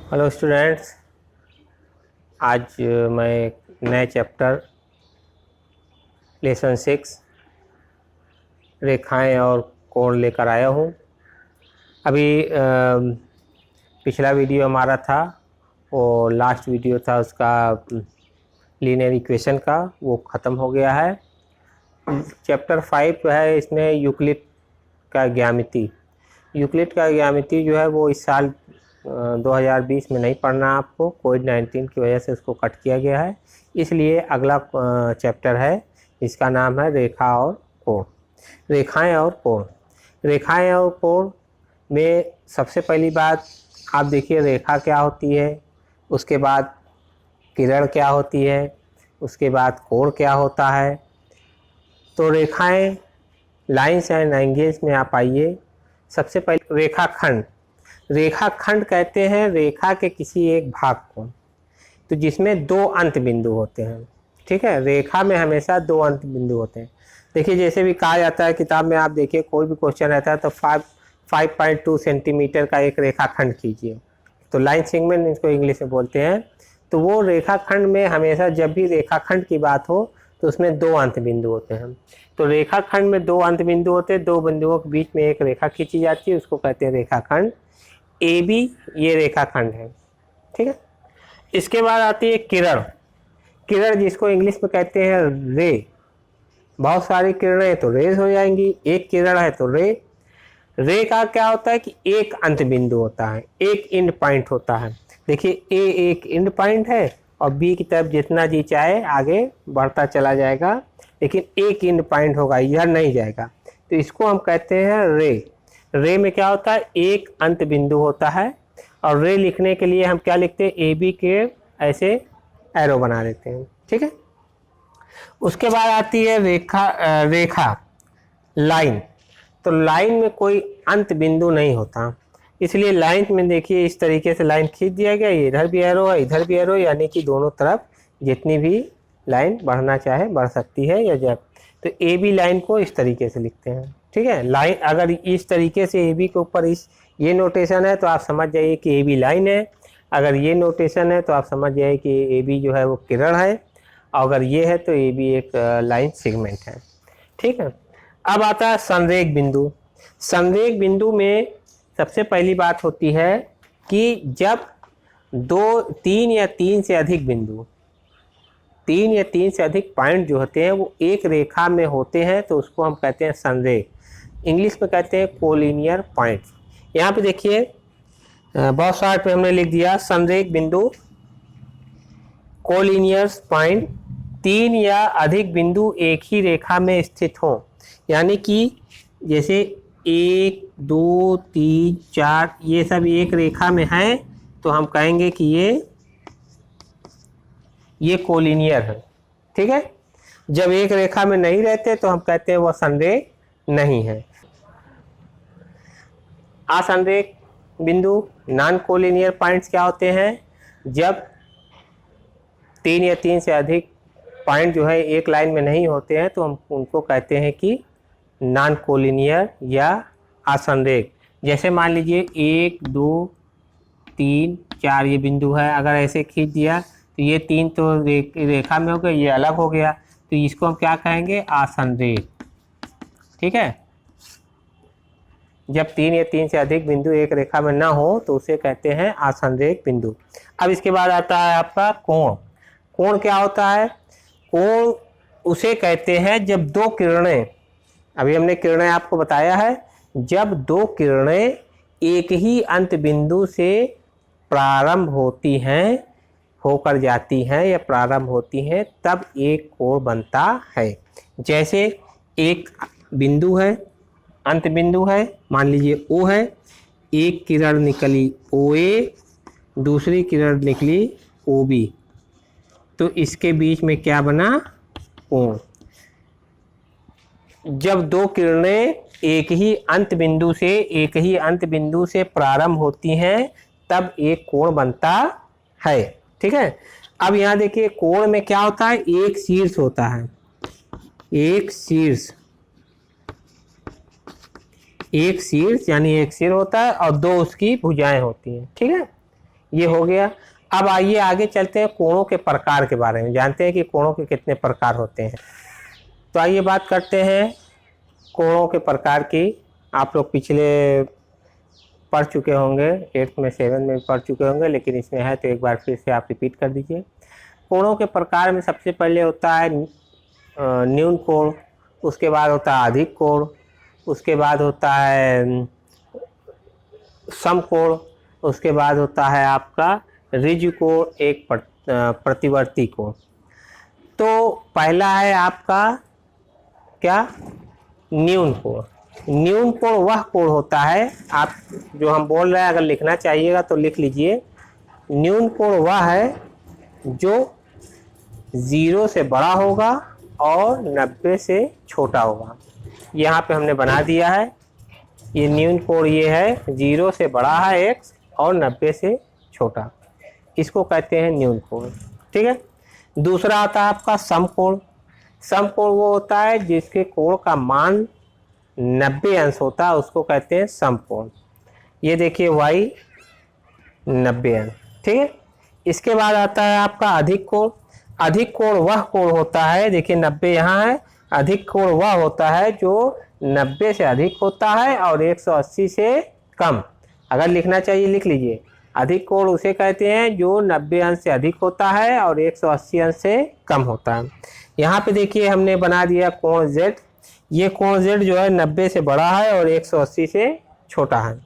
Hello students. आज मैं एक नए चैप्टर लेसन 6 रेखाएं और कोण लेकर आया हूँ। अभी पिछला वीडियो हमारा था, वो लास्ट वीडियो था उसका लीनियर इक्वेशन का, वो ख़त्म हो गया है। चैप्टर 5 है, इसमें यूक्लिड का ज्यामिति। यूक्लिड का ज्यामिति जो है वो इस साल 2020 में नहीं पढ़ना आपको, कोविड-19 की वजह से उसको कट किया गया है। इसलिए अगला चैप्टर है, इसका नाम है रेखा और कोण। रेखाएं और कोण। रेखाएं और कोण में सबसे पहली बात आप देखिए, रेखा क्या होती है, उसके बाद किरण क्या होती है, उसके बाद कोण क्या होता है। तो रेखाएं, लाइन्स एंड एंगल्स में आप आइए। सबसे पहले रेखाखंड। रेखाखंड कहते हैं रेखा के किसी एक भाग को, तो जिसमें दो अंत बिंदु होते हैं। ठीक है, रेखा में हमेशा दो अंत बिंदु होते हैं। देखिए, जैसे भी कहा जाता है किताब में, आप देखिए कोई भी क्वेश्चन रहता है तो 5.2 सेंटीमीटर का एक रेखाखंड कीजिए, तो लाइन सेगमेंट इसको इंग्लिश में बोलते हैं। तो वो रेखाखंड में हमेशा जब भी रेखाखंड की बात हो तो उसमें दो अंत बिंदु होते हैं। तो रेखाखंड में दो अंत बिंदु होते हैं, दो बिंदुओं के बीच में एक रेखा खींची जाती है, उसको कहते हैं रेखाखंड। ए बी ये रेखाखंड है। ठीक है, इसके बाद आती है किरण। किरण जिसको इंग्लिश में कहते हैं रे। बहुत सारी किरणें तो रेज हो जाएंगी, एक किरण है तो रे। रे का क्या होता है कि एक अंत बिंदु होता है, एक एंड पॉइंट होता है। देखिए, ए एक एंड पॉइंट है और बी की तरफ जितना जी चाहे आगे बढ़ता चला जाएगा, लेकिन एक एंड पॉइंट होगा, इधर नहीं जाएगा। तो इसको हम कहते हैं रे। रे में क्या होता है, एक अंत बिंदु होता है। और रे लिखने के लिए हम क्या लिखते हैं, ए बी के ऐसे एरो बना देते हैं। ठीक है, उसके बाद आती है रेखा लाइन। तो लाइन में कोई अंत बिंदु नहीं होता, इसलिए लाइन में देखिए इस तरीके से लाइन खींच दिया गया, इधर भी एरो है इधर भी एरो, यानी कि दोनों तरफ जितनी भी लाइन बढ़ना चाहे बढ़ सकती है। या जब तो ए बी लाइन को इस तरीके से लिखते हैं। ठीक है, लाइन अगर इस तरीके से ए बी के ऊपर ये नोटेशन है तो आप समझ जाइए कि ए बी लाइन है। अगर ये नोटेशन है तो आप समझ जाइए कि ए बी जो है वो किरण है। अगर ये है तो ए बी एक लाइन सेगमेंट है। ठीक है, अब आता है संरेख बिंदु। संरेख बिंदु में सबसे पहली बात होती है कि जब तीन या तीन से अधिक बिंदु, तीन या तीन से अधिक पॉइंट जो होते हैं वो एक रेखा में होते हैं तो उसको हम कहते हैं संरेख। इंग्लिश में कहते हैं कोलिनियर पॉइंट। यहाँ पे देखिए बहुत शार्ट में हमने लिख दिया, संरेख बिंदु कोलिनियर पॉइंट, तीन या अधिक बिंदु एक ही रेखा में स्थित हों। यानी कि जैसे 1 2 3 4 ये सब एक रेखा में है तो हम कहेंगे कि ये कोलिनियर है। ठीक है, जब एक रेखा में नहीं रहते तो हम कहते हैं वह संरेख नहीं है। असंरेख बिंदु नॉन कोलिनियर पॉइंट्स क्या होते हैं, जब तीन या तीन से अधिक पॉइंट जो है एक लाइन में नहीं होते हैं तो हम उनको कहते हैं कि नॉन कोलिनियर या असंरेख। जैसे मान लीजिए 1 2 3 4 ये बिंदु है, अगर ऐसे खींच दिया तो ये तीन तो रेखा में हो गया, ये अलग हो गया, तो इसको हम क्या कहेंगे, असंरेख। ठीक है, जब तीन या तीन से अधिक बिंदु एक रेखा में ना हो तो उसे कहते हैं असंरेख बिंदु। अब इसके बाद आता है आपका कोण। कोण क्या होता है, कोण उसे कहते हैं जब दो किरणें, अभी हमने किरणें आपको बताया है, जब दो किरणें एक ही अंत बिंदु से प्रारंभ होती हैं, होकर जाती हैं या प्रारंभ होती हैं, तब एक कोण बनता है। जैसे एक बिंदु है, अंत बिंदु है, मान लीजिए O है, एक किरण निकली OA, दूसरी किरण निकली OB, तो इसके बीच में क्या बना, कोण। जब दो किरणें एक ही अंत बिंदु से प्रारंभ होती हैं तब एक कोण बनता है। ठीक है, अब यहाँ देखिए कोण में क्या होता है, एक शीर्ष होता है, एक शीर्ष यानी एक सिर होता है और दो उसकी भुजाएं होती हैं। ठीक है, ये हो गया। अब आइए आगे चलते हैं कोणों के प्रकार के बारे में, जानते हैं कि कोणों के कितने प्रकार होते हैं। तो आइए बात करते हैं कोणों के प्रकार की। आप लोग पिछले पढ़ चुके होंगे, 8th में 7th में पढ़ चुके होंगे, लेकिन इसमें है तो एक बार फिर से आप रिपीट कर दीजिए। कोणों के प्रकार में सबसे पहले होता है न्यून कोण, उसके बाद होता है अधिक कोण, उसके बाद होता है समकोण, उसके बाद होता है आपका ऋजु कोण, एक प्रतिवर्ती कोण। तो पहला है आपका क्या, न्यून कोण। न्यून कोण वह कोण होता है, आप जो हम बोल रहे हैं अगर लिखना चाहिएगा तो लिख लीजिए। न्यून कोण वह है जो 0 से बड़ा होगा और 90 से छोटा होगा। यहाँ पे हमने बना दिया है, ये न्यून कोण ये है 0 से बड़ा है x और 90 से छोटा, इसको कहते हैं न्यून कोण। ठीक है। दूसरा आता है आपका समकोण। समकोण वो होता है जिसके कोण का मान 90 अंश होता है, उसको कहते हैं समकोण। ये देखिए y 90 अंश। ठीक है। इसके बाद आता है आपका अधिक कोण। अधिक कोण वह कोण होता है, देखिए 90 यहाँ है, अधिक कोण वह होता है जो 90 से अधिक होता है और 180 से कम। अगर लिखना चाहिए लिख लीजिए, अधिक कोण उसे कहते हैं जो 90 अंश से अधिक होता है और 180 अंश से कम होता है। यहाँ पे देखिए हमने बना दिया कोण Z। ये कोण Z जो है 90 से बड़ा है और 180 से छोटा है।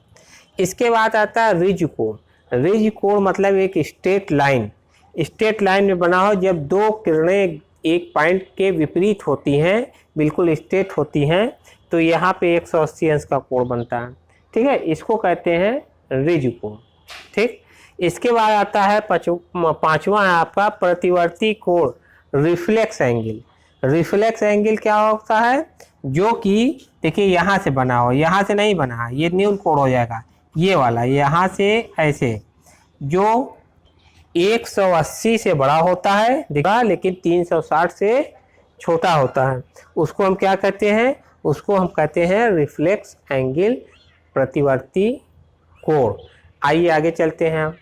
इसके बाद आता है ऋजु कोण। ऋजु कोण मतलब एक स्ट्रेट लाइन, स्ट्रेट लाइन में बना हो जब दो किरणें एक पॉइंट के विपरीत होती हैं, बिल्कुल स्ट्रेट होती हैं, तो यहाँ पे 180 अंश का कोण बनता है। ठीक है, इसको कहते हैं ऋजु कोण। ठीक। इसके बाद आता है पांचवा है आपका प्रतिवर्ती कोण, रिफ्लेक्स एंगल। रिफ्लेक्स एंगल क्या होता है, जो कि देखिए यहाँ से बना हो, यहाँ से नहीं बना, ये न्यून कोण हो जाएगा, ये वाला यहाँ से ऐसे, जो 180 से बड़ा होता है देखा, लेकिन 360 से छोटा होता है, उसको हम क्या कहते हैं, उसको हम कहते हैं रिफ्लेक्स एंगल, प्रतिवर्ती कोण। आइए आगे चलते हैं।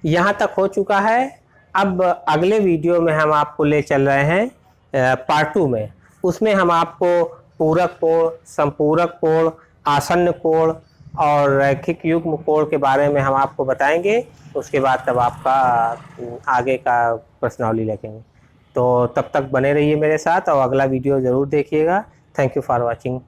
यहाँ तक हो चुका है। अब अगले वीडियो में हम आपको ले चल रहे हैं पार्ट 2 में, उसमें हम आपको पूरक कोण, संपूरक कोण, आसन्न कोण और रैखिक युग्म कोण के बारे में हम आपको बताएंगे। उसके बाद तब आपका आगे का प्रश्नावली लिखेंगे। तो तब तक बने रहिए मेरे साथ और अगला वीडियो ज़रूर देखिएगा। Thank you for watching.